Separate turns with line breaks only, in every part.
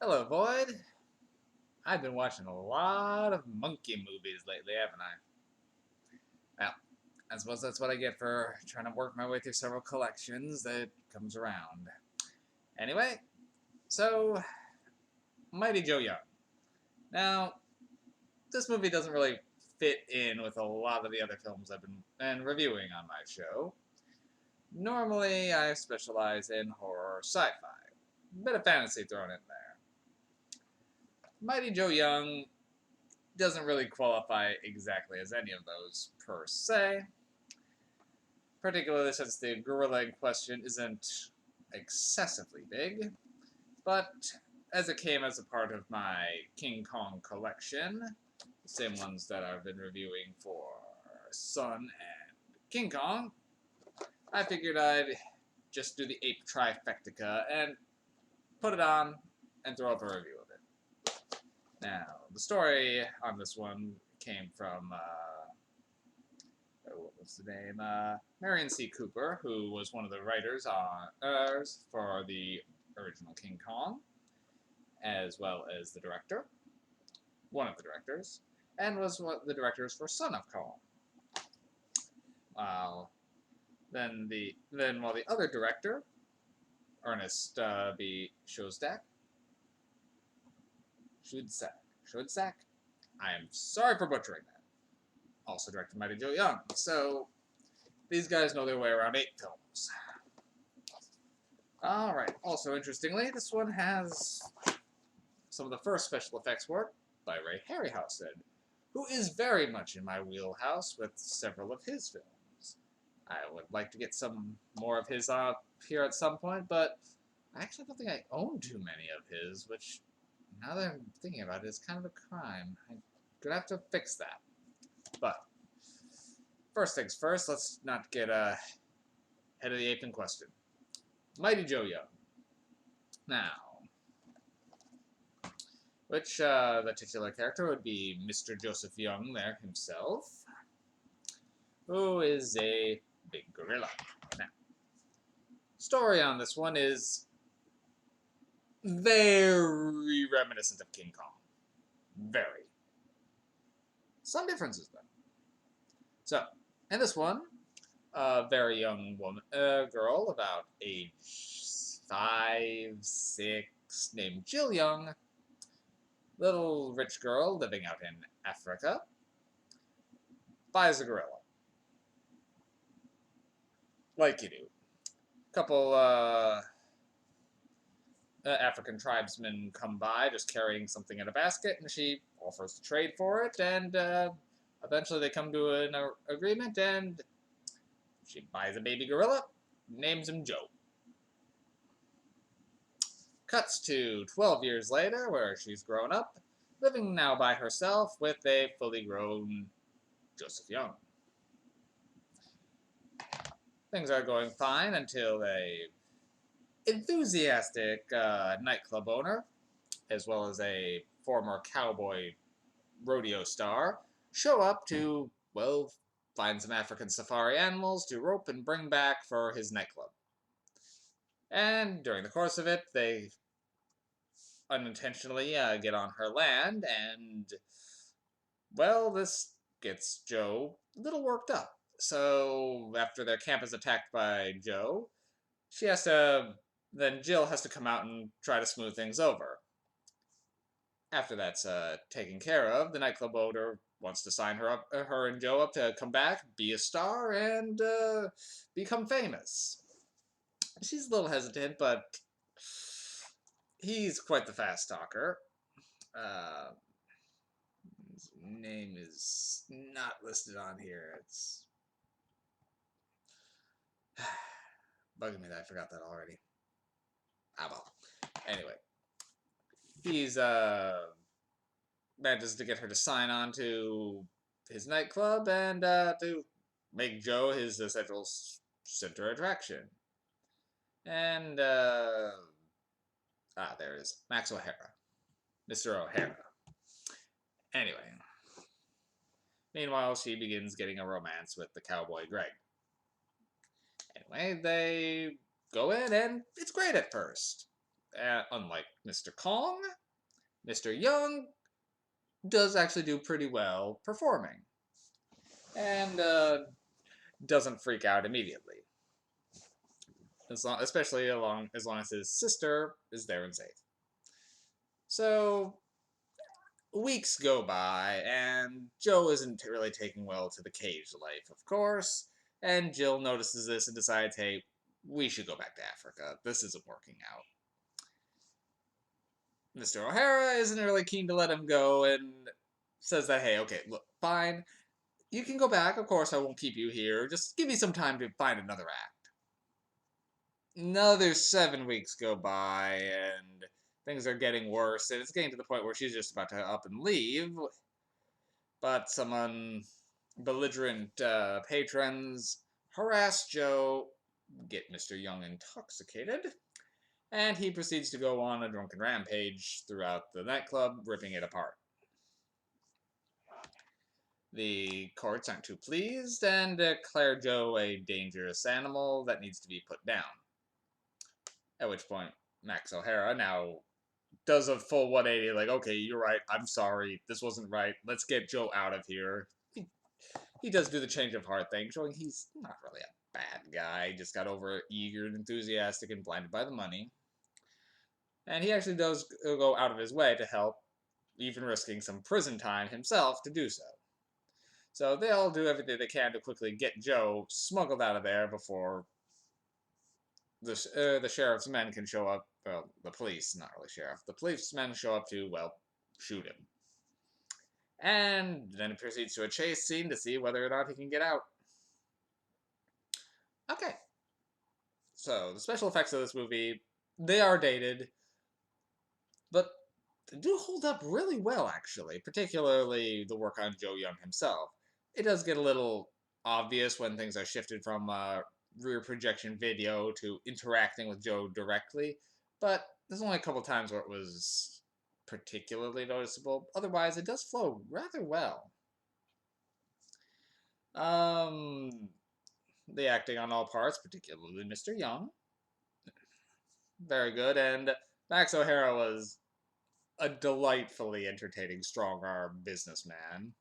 Hello, Void. I've been watching a lot of monkey movies lately, haven't I? Well, I suppose that's what I get for trying to work my way through several collections that comes around. Anyway, so Mighty Joe Young. Now, this movie doesn't really fit in with a lot of the other films I've been reviewing on my show. Normally, I specialize in horror sci-fi. Bit of fantasy thrown in there. Mighty Joe Young doesn't really qualify exactly as any of those per se, particularly since the gorilla in question isn't excessively big, but as it came as a part of my King Kong collection, the same ones that I've been reviewing for Sun and King Kong, I figured I'd just do the ape trifecta and put it on and throw up a review of it. Now, the story on this one came from what was the name? Marion C. Cooper, who was one of the writers for the original King Kong, as well as the director, one of the directors, and was one of the directors for Son of Kong. While while the other director, Ernest B. Schoedsack, I am sorry for butchering that, also directed Mighty Joe Young. So these guys know their way around 8 films. Alright, also interestingly, this one has some of the first special effects work by Ray Harryhausen, who is very much in my wheelhouse with several of his films. I would like to get some more of his here at some point, but I actually don't think I own too many of his, which, now that I'm thinking about it, is kind of a crime. I'm gonna have to fix that. But, first things first, let's not get ahead of the ape in question. Mighty Joe Young. Now, which the titular character would be Mr. Joseph Young there himself, who is a big gorilla. Now, story on this one is very reminiscent of King Kong. Very. Some differences, though. So, in this one, a very young woman, girl about age 5, 6, named Jill Young, little rich girl living out in Africa, buys a gorilla. Like you do. Couple African tribesmen come by just carrying something in a basket, and she offers to trade for it, and eventually they come to an agreement, and she buys a baby gorilla, names him Joe. Cuts to 12 years later, where she's grown up, living now by herself with a fully grown Joseph Young. Things are going fine until a enthusiastic nightclub owner, as well as a former cowboy rodeo star, show up to, well, find some African safari animals to rope and bring back for his nightclub. And during the course of it, they unintentionally get on her land, and, well, this gets Joe a little worked up. So, after their camp is attacked by Joe, then Jill has to come out and try to smooth things over. After that's taken care of, the nightclub owner wants to sign her and Joe up to come back, be a star, and become famous. She's a little hesitant, but he's quite the fast talker. His name is not listed on here. It's bugging me that I forgot that already. Ah, well. Anyway, he's manages to get her to sign on to his nightclub and to make Joe his essential center attraction. And there it is, Max O'Hara, Mr. O'Hara. Anyway, meanwhile, she begins getting a romance with the cowboy Greg. Anyway, they go in, and it's great at first. unlike Mr. Kong, Mr. Young does actually do pretty well performing, and doesn't freak out immediately, especially as long as his sister is there and safe. So weeks go by, and Joe isn't really taking well to the cage life, of course. And Jill notices this and decides, hey, we should go back to Africa. This isn't working out. Mr. O'Hara isn't really keen to let him go and says that, hey, okay, look, fine. You can go back. Of course, I won't keep you here. Just give me some time to find another act. Another 7 weeks go by, and things are getting worse, and it's getting to the point where she's just about to up and leave. But some belligerent patrons harass Joe, get Mr. Young intoxicated, and he proceeds to go on a drunken rampage throughout the nightclub, ripping it apart. The courts aren't too pleased and declare Joe a dangerous animal that needs to be put down. At which point, Max O'Hara now does a full 180, like, okay, you're right, I'm sorry, this wasn't right, let's get Joe out of here. He does do the change of heart thing, showing he's not really a bad guy, he just got over eager and enthusiastic and blinded by the money. And he actually does go out of his way to help, even risking some prison time himself to do so. So they all do everything they can to quickly get Joe smuggled out of there before the sheriff's men can show up. Well, the police, not really sheriff. The policemen show up to, well, shoot him. And then it proceeds to a chase scene to see whether or not he can get out. Okay. So, the special effects of this movie, they are dated, but they do hold up really well, actually. Particularly the work on Joe Young himself. It does get a little obvious when things are shifted from rear projection video to interacting with Joe directly, but there's only a couple times where it was particularly noticeable. Otherwise, it does flow rather well. The acting on all parts, particularly Mr. Young, very good, and Max O'Hara was a delightfully entertaining strong-arm businessman.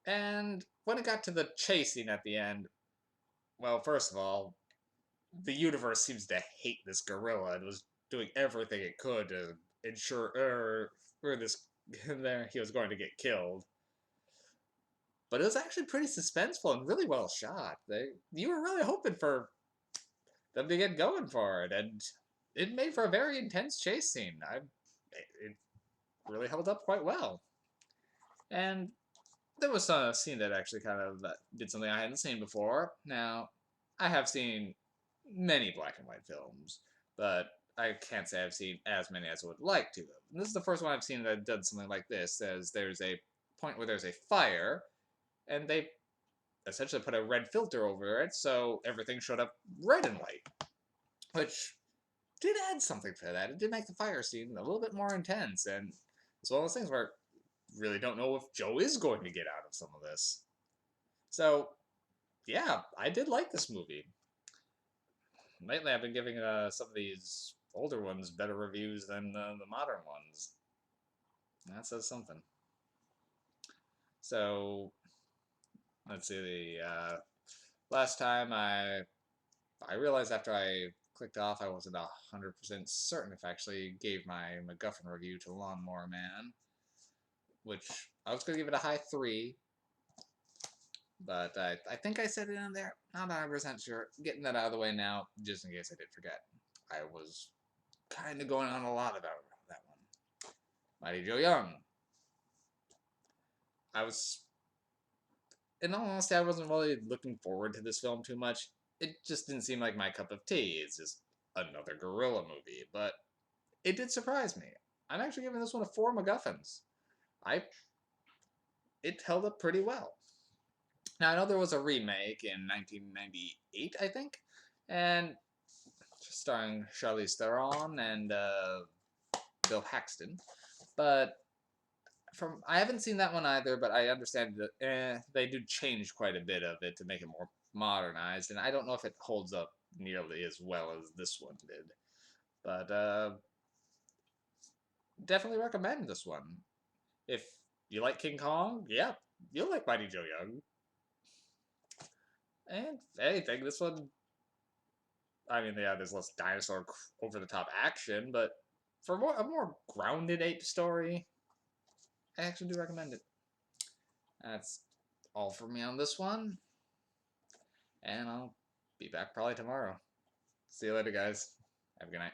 And when it got to the chase scene at the end, well, first of all, the universe seems to hate this gorilla and was doing everything it could to ensure this there he was going to get killed. But it was actually pretty suspenseful and really well shot. You were really hoping for them to get going for it, and it made for a very intense chase scene. It really held up quite well. And there was a scene that actually kind of did something I hadn't seen before. Now, I have seen many black and white films, but I can't say I've seen as many as I would like to. And this is the first one I've seen that done something like this, as there's a point where there's a fire, and they essentially put a red filter over it, so everything showed up red and white. Which did add something for that. It did make the fire scene a little bit more intense, and it's one of those things where I really don't know if Joe is going to get out of some of this. So, yeah, I did like this movie. Lately, I've been giving some of these older ones better reviews than the modern ones. That says something. So, let's see. The last time I realized after I clicked off, I wasn't 100% certain if I actually gave my MacGuffin review to Lawnmower Man, which I was going to give it a high 3, but I think I said it in there. Not 100% sure. Getting that out of the way now, just in case I did forget. I was kind of going on a lot about that one. Mighty Joe Young. In all honesty, I wasn't really looking forward to this film too much. It just didn't seem like my cup of tea. It's just another gorilla movie, but it did surprise me. I'm actually giving this one a 4 MacGuffins. It held up pretty well. Now, I know there was a remake in 1998, I think, and starring Charlize Theron and Bill Paxton, but I haven't seen that one either, but I understand that they do change quite a bit of it to make it more modernized, and I don't know if it holds up nearly as well as this one did. But definitely recommend this one. If you like King Kong, yeah, you'll like Mighty Joe Young. And if anything, this one, I mean, yeah, there's less dinosaur over the top action, but for a more grounded ape story, I actually do recommend it. That's all for me on this one, and I'll be back probably tomorrow. See you later, guys. Have a good night.